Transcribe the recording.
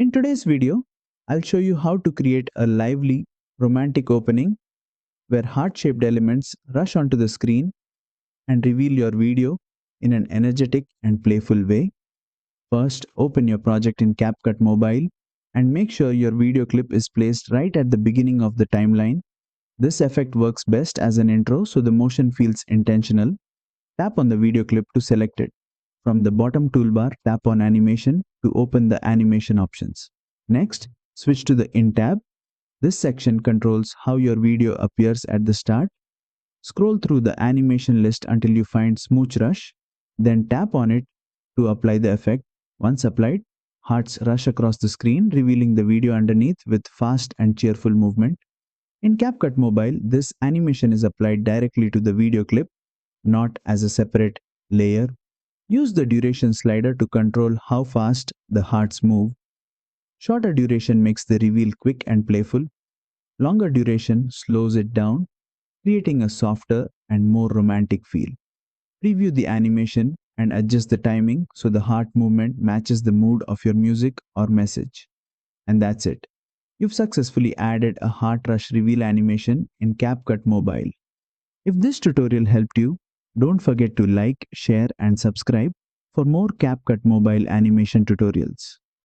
In today's video, I'll show you how to create a lively, romantic opening where heart-shaped elements rush onto the screen and reveal your video in an energetic and playful way. First, open your project in CapCut Mobile and make sure your video clip is placed right at the beginning of the timeline. This effect works best as an intro so the motion feels intentional. Tap on the video clip to select it. From the bottom toolbar, tap on Animation to open the animation options. Next, switch to the In tab. This section controls how your video appears at the start. Scroll through the animation list until you find Smooch Rush, then tap on it to apply the effect. Once applied, hearts rush across the screen, revealing the video underneath with fast and cheerful movement. In CapCut Mobile, this animation is applied directly to the video clip, not as a separate layer. Use the duration slider to control how fast the hearts move. Shorter duration makes the reveal quick and playful. Longer duration slows it down, creating a softer and more romantic feel. Preview the animation and adjust the timing so the heart movement matches the mood of your music or message. And that's it. You've successfully added a heart rush reveal animation in CapCut Mobile. If this tutorial helped you, don't forget to like, share and subscribe for more CapCut Mobile animation tutorials.